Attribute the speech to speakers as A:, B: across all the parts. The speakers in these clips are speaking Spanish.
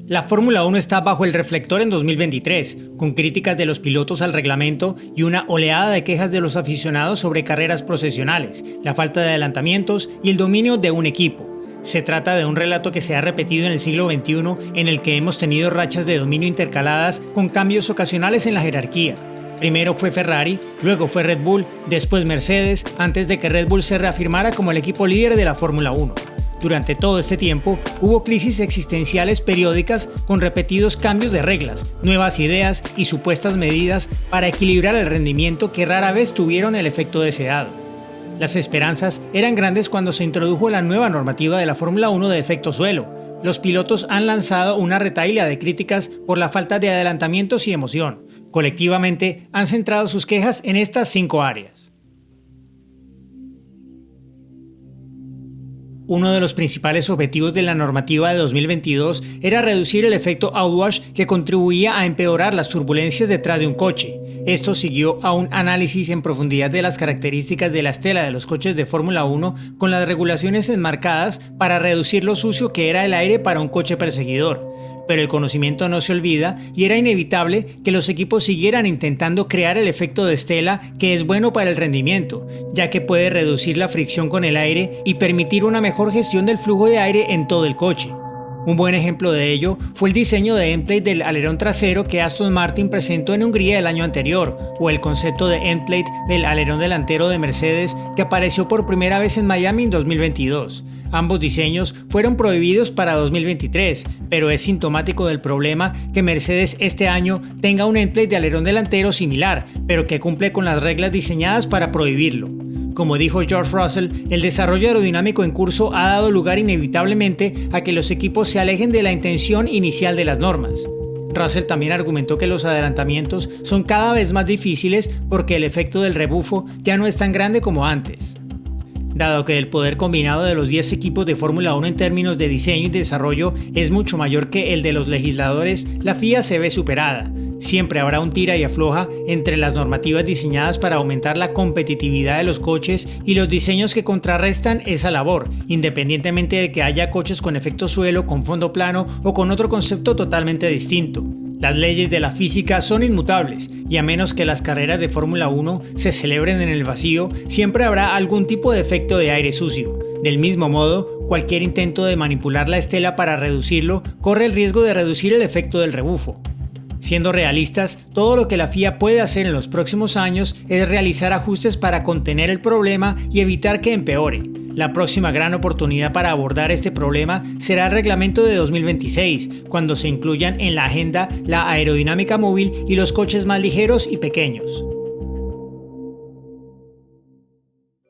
A: La Fórmula 1 está bajo el reflector en 2023, con críticas de los pilotos al reglamento y una oleada de quejas de los aficionados sobre carreras procesionales, la falta de adelantamientos y el dominio de un equipo. Se trata de un relato que se ha repetido en el siglo XXI, en el que hemos tenido rachas de dominio intercaladas con cambios ocasionales en la jerarquía. Primero fue Ferrari, luego fue Red Bull, después Mercedes, antes de que Red Bull se reafirmara como el equipo líder de la Fórmula 1. Durante todo este tiempo, hubo crisis existenciales periódicas con repetidos cambios de reglas, nuevas ideas y supuestas medidas para equilibrar el rendimiento que rara vez tuvieron el efecto deseado. Las esperanzas eran grandes cuando se introdujo la nueva normativa de la Fórmula 1 de efecto suelo. Los pilotos han lanzado una retahíla de críticas por la falta de adelantamientos y emoción. Colectivamente han centrado sus quejas en estas 5 áreas. Uno de los principales objetivos de la normativa de 2022 era reducir el efecto outwash que contribuía a empeorar las turbulencias detrás de un coche. Esto siguió a un análisis en profundidad de las características de la estela de los coches de Fórmula 1 con las regulaciones enmarcadas para reducir lo sucio que era el aire para un coche perseguidor. Pero el conocimiento no se olvida y era inevitable que los equipos siguieran intentando crear el efecto de estela que es bueno para el rendimiento, ya que puede reducir la fricción con el aire y permitir una mejor gestión del flujo de aire en todo el coche. Un buen ejemplo de ello fue el diseño de endplate del alerón trasero que Aston Martin presentó en Hungría el año anterior, o el concepto de endplate del alerón delantero de Mercedes que apareció por primera vez en Miami en 2022. Ambos diseños fueron prohibidos para 2023, pero es sintomático del problema que Mercedes este año tenga un endplate de alerón delantero similar, pero que cumple con las reglas diseñadas para prohibirlo. Como dijo George Russell, el desarrollo aerodinámico en curso ha dado lugar inevitablemente a que los equipos se alejen de la intención inicial de las normas. Russell también argumentó que los adelantamientos son cada vez más difíciles porque el efecto del rebufo ya no es tan grande como antes. Dado que el poder combinado de los 10 equipos de Fórmula 1 en términos de diseño y desarrollo es mucho mayor que el de los legisladores, la FIA se ve superada. Siempre habrá un tira y afloja entre las normativas diseñadas para aumentar la competitividad de los coches y los diseños que contrarrestan esa labor, independientemente de que haya coches con efecto suelo, con fondo plano o con otro concepto totalmente distinto. Las leyes de la física son inmutables y a menos que las carreras de Fórmula 1 se celebren en el vacío, siempre habrá algún tipo de efecto de aire sucio. Del mismo modo, cualquier intento de manipular la estela para reducirlo corre el riesgo de reducir el efecto del rebufo. Siendo realistas, todo lo que la FIA puede hacer en los próximos años es realizar ajustes para contener el problema y evitar que empeore. La próxima gran oportunidad para abordar este problema será el reglamento de 2026, cuando se incluyan en la agenda la aerodinámica móvil y los coches más ligeros y pequeños.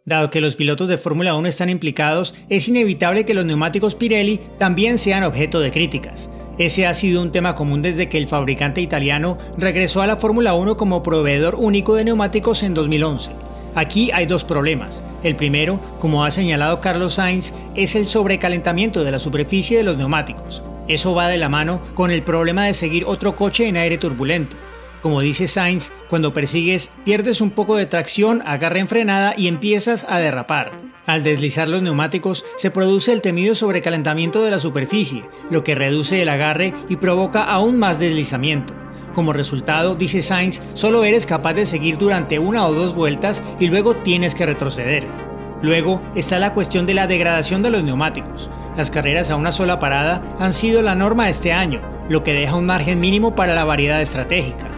A: Dado que los pilotos de Fórmula 1 están implicados, es inevitable que los neumáticos Pirelli también sean objeto de críticas. Ese ha sido un tema común desde que el fabricante italiano regresó a la Fórmula 1 como proveedor único de neumáticos en 2011. Aquí hay 2 problemas. El primero, como ha señalado Carlos Sainz, es el sobrecalentamiento de la superficie de los neumáticos. Eso va de la mano con el problema de seguir otro coche en aire turbulento. Como dice Sainz, cuando persigues, pierdes un poco de tracción, agarre en frenada y empiezas a derrapar. Al deslizar los neumáticos, se produce el temido sobrecalentamiento de la superficie, lo que reduce el agarre y provoca aún más deslizamiento. Como resultado, dice Sainz, solo eres capaz de seguir durante 1 o 2 vueltas y luego tienes que retroceder. Luego está la cuestión de la degradación de los neumáticos. Las carreras a una sola parada han sido la norma este año, lo que deja un margen mínimo para la variedad estratégica.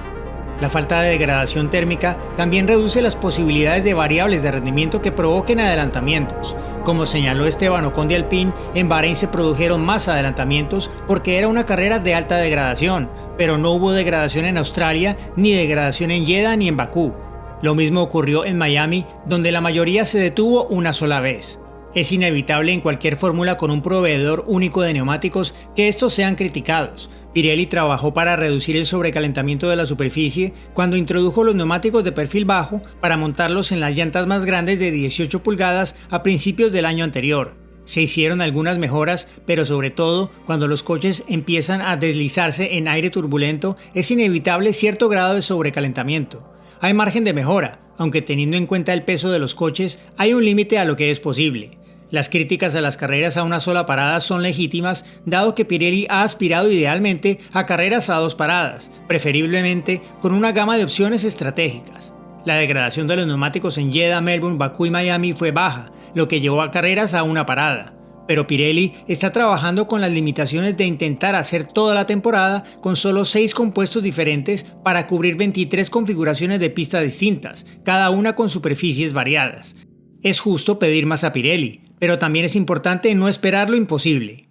A: La falta de degradación térmica también reduce las posibilidades de variables de rendimiento que provoquen adelantamientos. Como señaló Esteban Ocon de Alpine, en Bahrein se produjeron más adelantamientos porque era una carrera de alta degradación, pero no hubo degradación en Australia, ni degradación en Jeddah ni en Bakú. Lo mismo ocurrió en Miami, donde la mayoría se detuvo una sola vez. Es inevitable en cualquier fórmula con un proveedor único de neumáticos que estos sean criticados. Pirelli trabajó para reducir el sobrecalentamiento de la superficie cuando introdujo los neumáticos de perfil bajo para montarlos en las llantas más grandes de 18 pulgadas a principios del año anterior. Se hicieron algunas mejoras, pero sobre todo, cuando los coches empiezan a deslizarse en aire turbulento, es inevitable cierto grado de sobrecalentamiento. Hay margen de mejora, aunque teniendo en cuenta el peso de los coches, hay un límite a lo que es posible. Las críticas a las carreras a una sola parada son legítimas, dado que Pirelli ha aspirado idealmente a carreras a 2 paradas, preferiblemente con una gama de opciones estratégicas. La degradación de los neumáticos en Jeddah, Melbourne, Bakú y Miami fue baja, lo que llevó a carreras a una parada. Pero Pirelli está trabajando con las limitaciones de intentar hacer toda la temporada con solo 6 compuestos diferentes para cubrir 23 configuraciones de pista distintas, cada una con superficies variadas. Es justo pedir más a Pirelli, pero también es importante no esperar lo imposible.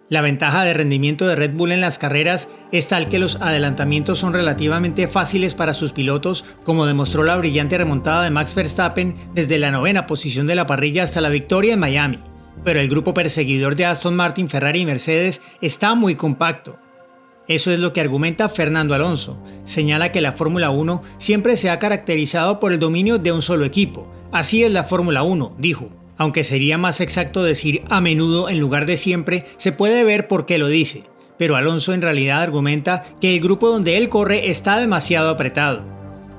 A: La ventaja de rendimiento de Red Bull en las carreras es tal que los adelantamientos son relativamente fáciles para sus pilotos, como demostró la brillante remontada de Max Verstappen desde la 9ª posición de la parrilla hasta la victoria en Miami. Pero el grupo perseguidor de Aston Martin, Ferrari y Mercedes está muy compacto. Eso es lo que argumenta Fernando Alonso. Señala que la Fórmula 1 siempre se ha caracterizado por el dominio de un solo equipo. Así es la Fórmula 1, dijo. Aunque sería más exacto decir a menudo en lugar de siempre, se puede ver por qué lo dice. Pero Alonso en realidad argumenta que el grupo donde él corre está demasiado apretado.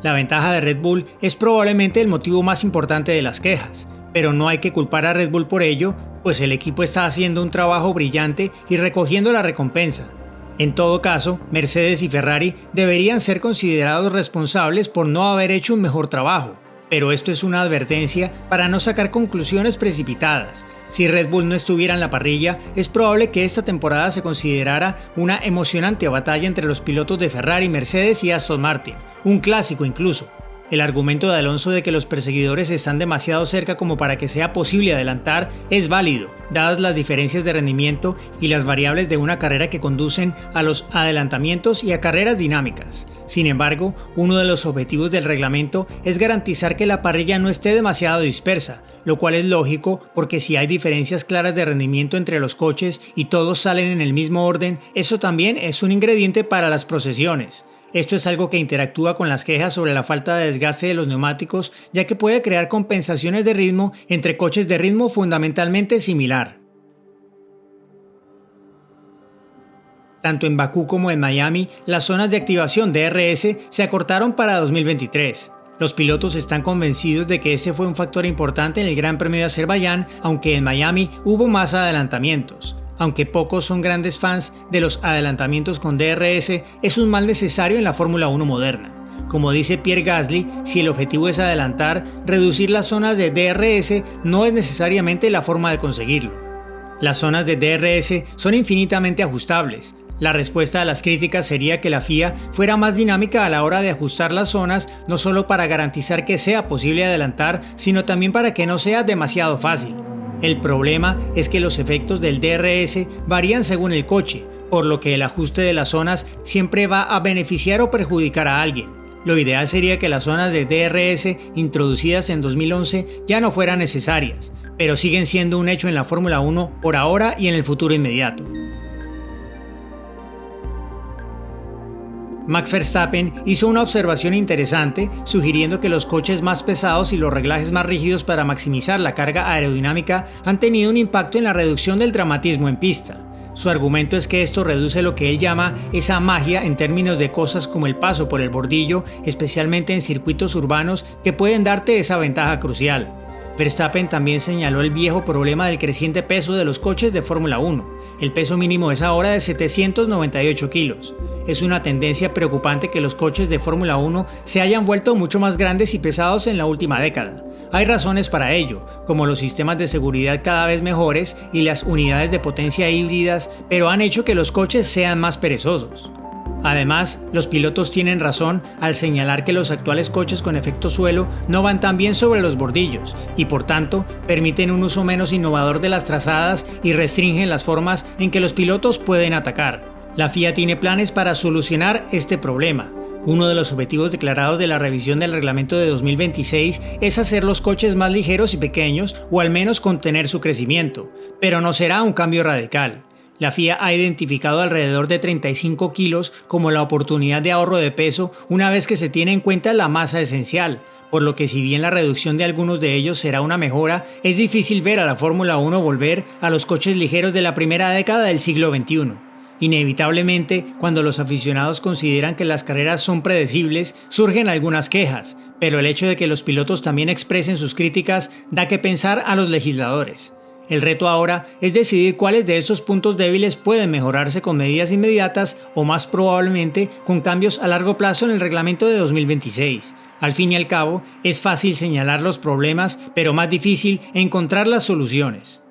A: La ventaja de Red Bull es probablemente el motivo más importante de las quejas. Pero no hay que culpar a Red Bull por ello, pues el equipo está haciendo un trabajo brillante y recogiendo la recompensa. En todo caso, Mercedes y Ferrari deberían ser considerados responsables por no haber hecho un mejor trabajo, pero esto es una advertencia para no sacar conclusiones precipitadas. Si Red Bull no estuviera en la parrilla, es probable que esta temporada se considerara una emocionante batalla entre los pilotos de Ferrari, Mercedes y Aston Martin, un clásico incluso. El argumento de Alonso de que los perseguidores están demasiado cerca como para que sea posible adelantar es válido, dadas las diferencias de rendimiento y las variables de una carrera que conducen a los adelantamientos y a carreras dinámicas. Sin embargo, uno de los objetivos del reglamento es garantizar que la parrilla no esté demasiado dispersa, lo cual es lógico porque si hay diferencias claras de rendimiento entre los coches y todos salen en el mismo orden, eso también es un ingrediente para las procesiones. Esto es algo que interactúa con las quejas sobre la falta de desgaste de los neumáticos, ya que puede crear compensaciones de ritmo entre coches de ritmo fundamentalmente similar. Tanto en Bakú como en Miami, las zonas de activación DRS se acortaron para 2023. Los pilotos están convencidos de que este fue un factor importante en el Gran Premio de Azerbaiyán, aunque en Miami hubo más adelantamientos. Aunque pocos son grandes fans de los adelantamientos con DRS, es un mal necesario en la Fórmula 1 moderna. Como dice Pierre Gasly, si el objetivo es adelantar, reducir las zonas de DRS no es necesariamente la forma de conseguirlo. Las zonas de DRS son infinitamente ajustables. La respuesta a las críticas sería que la FIA fuera más dinámica a la hora de ajustar las zonas, no solo para garantizar que sea posible adelantar, sino también para que no sea demasiado fácil. El problema es que los efectos del DRS varían según el coche, por lo que el ajuste de las zonas siempre va a beneficiar o perjudicar a alguien. Lo ideal sería que las zonas de DRS introducidas en 2011 ya no fueran necesarias, pero siguen siendo un hecho en la Fórmula 1 por ahora y en el futuro inmediato. Max Verstappen hizo una observación interesante, sugiriendo que los coches más pesados y los reglajes más rígidos para maximizar la carga aerodinámica han tenido un impacto en la reducción del dramatismo en pista. Su argumento es que esto reduce lo que él llama esa magia en términos de cosas como el paso por el bordillo, especialmente en circuitos urbanos que pueden darte esa ventaja crucial. Verstappen también señaló el viejo problema del creciente peso de los coches de Fórmula 1. El peso mínimo es ahora de 798 kilos. Es una tendencia preocupante que los coches de Fórmula 1 se hayan vuelto mucho más grandes y pesados en la última década. Hay razones para ello, como los sistemas de seguridad cada vez mejores y las unidades de potencia híbridas, pero han hecho que los coches sean más perezosos. Además, los pilotos tienen razón al señalar que los actuales coches con efecto suelo no van tan bien sobre los bordillos y por tanto permiten un uso menos innovador de las trazadas y restringen las formas en que los pilotos pueden atacar. La FIA tiene planes para solucionar este problema. Uno de los objetivos declarados de la revisión del reglamento de 2026 es hacer los coches más ligeros y pequeños o al menos contener su crecimiento, pero no será un cambio radical. La FIA ha identificado alrededor de 35 kilos como la oportunidad de ahorro de peso una vez que se tiene en cuenta la masa esencial, por lo que si bien la reducción de algunos de ellos será una mejora, es difícil ver a la Fórmula 1 volver a los coches ligeros de la primera década del siglo XXI. Inevitablemente, cuando los aficionados consideran que las carreras son predecibles, surgen algunas quejas, pero el hecho de que los pilotos también expresen sus críticas da que pensar a los legisladores. El reto ahora es decidir cuáles de estos puntos débiles pueden mejorarse con medidas inmediatas o más probablemente con cambios a largo plazo en el reglamento de 2026. Al fin y al cabo, es fácil señalar los problemas, pero más difícil encontrar las soluciones.